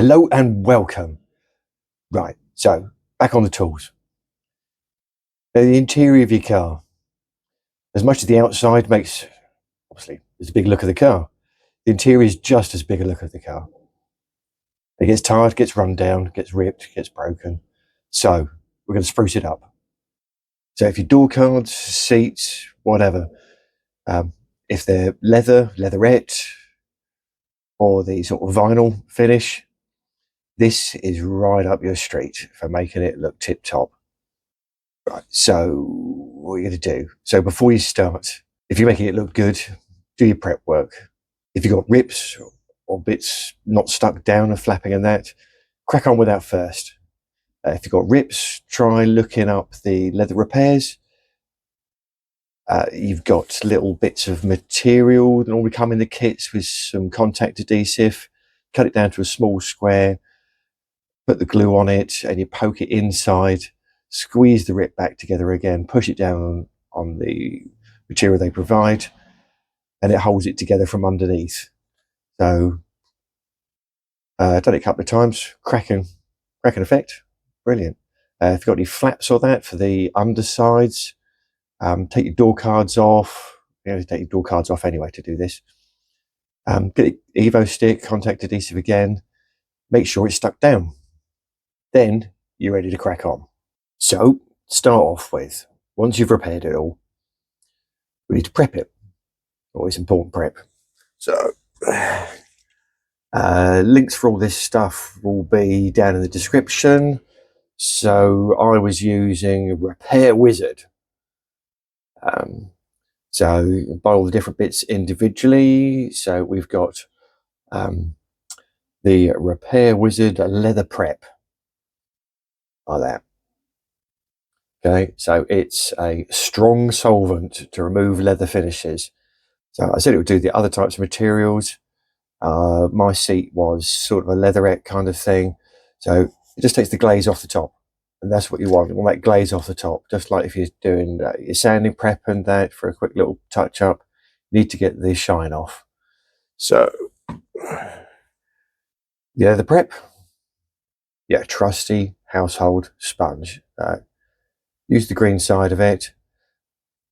Hello and welcome. Right, so back on the tools. Now, the interior of your car, as much as the outside makes, obviously, there's a big look of the car, the interior is just as big a look of the car. It gets tired, gets run down, gets ripped, gets broken. So we're going to spruce it up. So if your door cards, seats, whatever, if they're leatherette, or the sort of vinyl finish, this is right up your street for making it look tip top. Right, so what are you going to do? So before you start, if you're making it look good, do your prep work. If you've got rips or bits not stuck down and flapping and that, crack on with that first. If you've got rips, try looking up the leather repairs. You've got little bits of material that normally come in the kits with some contact adhesive. Cut it down to a small square, put the glue on it, and you poke it inside. Squeeze the rip back together again, push it down on the material they provide, and it holds it together from underneath. So, done it a couple of times, cracking effect, brilliant. If you've got any flaps or that for the undersides, take your door cards off. You have to take your door cards off anyway to do this. Get the Evo stick, contact adhesive again, make sure it's stuck down. Then you're ready to crack on. So, start off with, once you've repaired it all, we need to prep it. Always important prep. So, links for all this stuff will be down in the description. So, I was using Repair Wizard. So, buy all the different bits individually. So, we've got the Repair Wizard leather prep, like that. Okay, so it's a strong solvent to remove leather finishes. So I said it would do the other types of materials. My seat was sort of a leatherette kind of thing. So it just takes the glaze off the top. And that's what you want. You want that glaze off the top. Just like if you're doing your sanding prep and that for a quick little touch up, you need to get the shine off. So, yeah, the prep. Yeah, trusty household sponge. Use the green side of it.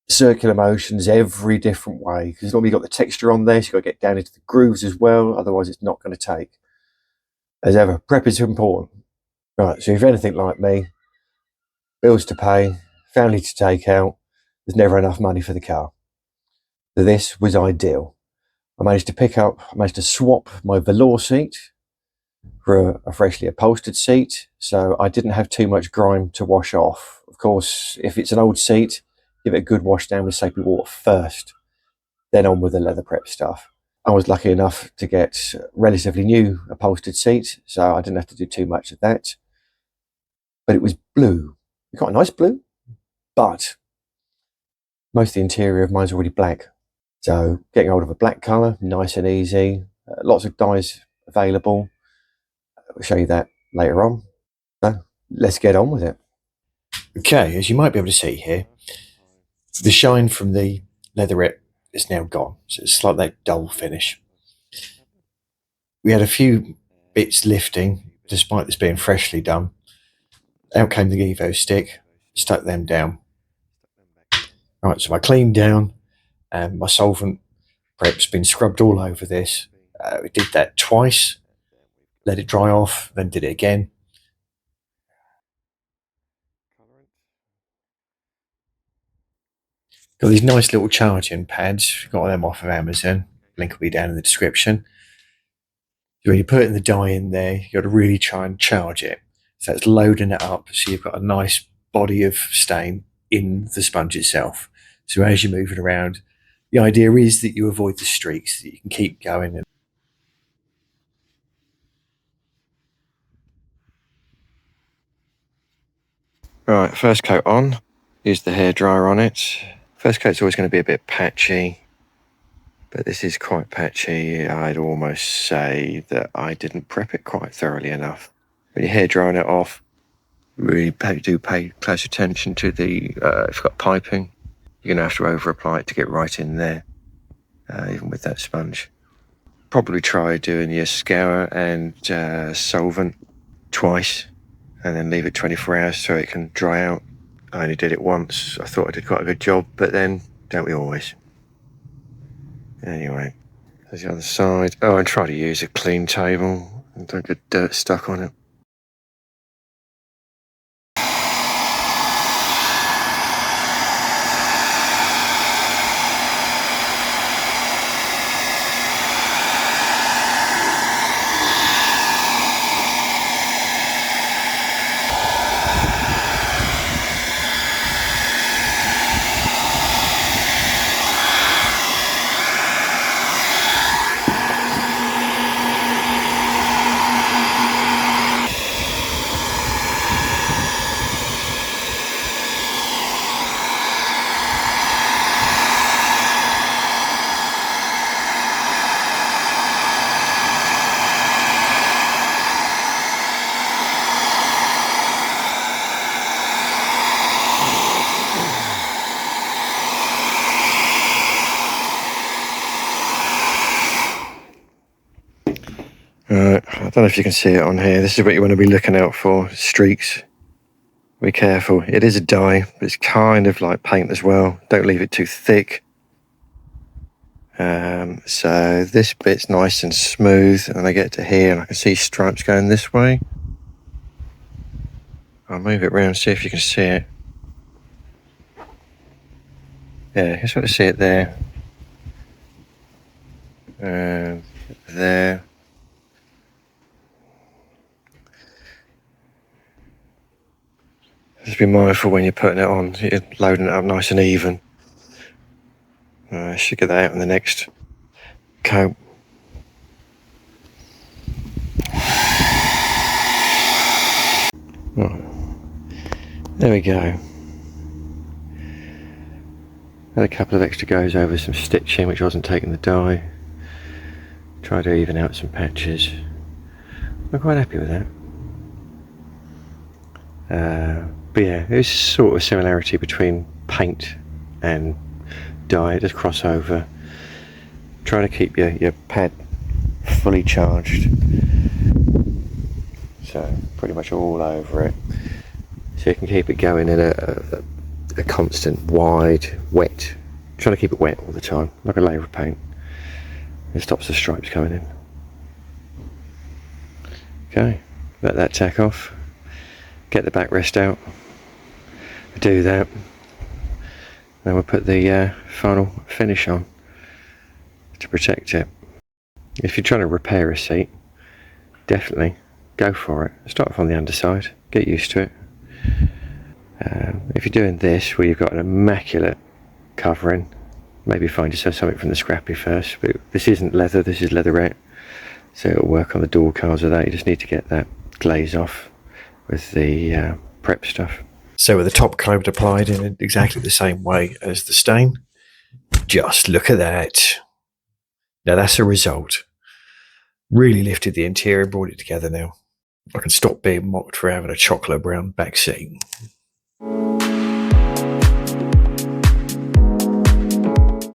Circular motions every different way, because normally you've got the texture on there, so you've got to get down into the grooves as well, otherwise it's not going to take. As ever, prep is important. Right, so if you're anything like me, bills to pay, family to take out, there's never enough money for the car. So this was ideal. I managed to swap my velour seat for a freshly upholstered seat, so I didn't have too much grime to wash off. Of course, if it's an old seat, give it a good wash down with soapy water first, then on with the leather prep stuff. I was lucky enough to get a relatively new upholstered seat, so I didn't have to do too much of that. But it was blue. It's got a nice blue, but most of the interior of mine's already black. So getting hold of a black colour, nice and easy. Lots of dyes available. I'll show you that later on. So let's get on with it. Okay, as you might be able to see here, the shine from the leatherette is now gone. So it's like that dull finish. We had a few bits lifting, despite this being freshly done. Out came the Evo stick, stuck them down. Right, so I cleaned down, and my solvent prep's been scrubbed all over this. We did that twice, let it dry off, then did it again. Got these nice little charging pads, got them off of Amazon. Link will be down in the description. So when you put the dye in there, you've got to really try and charge it. So it's loading it up, so you've got a nice body of stain in the sponge itself. So as you move it around, the idea is that you avoid the streaks, that you can keep going. Right, first coat on. Use the hairdryer on it. First coat's always going to be a bit patchy, but this is quite patchy. I'd almost say that I didn't prep it quite thoroughly enough. When you're hairdrying it off, really do pay close attention to the, if you've got piping, you're going to have to over apply it to get right in there, even with that sponge. probably try doing your scour and solvent twice, and then leave it 24 hours so it can dry out. I only did it once. I thought I did quite a good job, but then don't we always? Anyway, there's the other side. Oh, and try to use a clean table and don't get dirt stuck on it. I don't know if you can see it on here. This is what you want to be looking out for, streaks. Be careful. It is a dye, but it's kind of like paint as well. Don't leave it too thick. So this bit's nice and smooth, and I get to here and I can see stripes going this way. I'll move it around, see if you can see it. Yeah, you sort of see it there. And there. Just be mindful when you're putting it on, you're loading it up nice and even. I should get that out in the next coat. Right. There we go. Had a couple of extra goes over some stitching which wasn't taking the dye. Tried to even out some patches. I'm quite happy with that. But yeah, there's sort of similarity between paint and dye. It does cross over. Try to keep your pad fully charged, so pretty much all over it, so you can keep it going in a constant wide wet. Try to keep it wet all the time, like a layer of paint. It stops the stripes coming in. Okay, let that tack off, get the backrest out, do that, then we'll put the final finish on to protect it. If you're trying to repair a seat, definitely go for it. Start off on the underside, get used to it. If you're doing this where you've got an immaculate covering, maybe find yourself something from the scrappy first. But this isn't leather, this is leatherette, so it'll work on the door cars with that. You just need to get that glaze off with the prep stuff. So with the top coat applied in exactly the same way as the stain, just look at that. Now that's a result. Really lifted the interior, brought it together now. I can stop being mocked for having a chocolate brown back seat.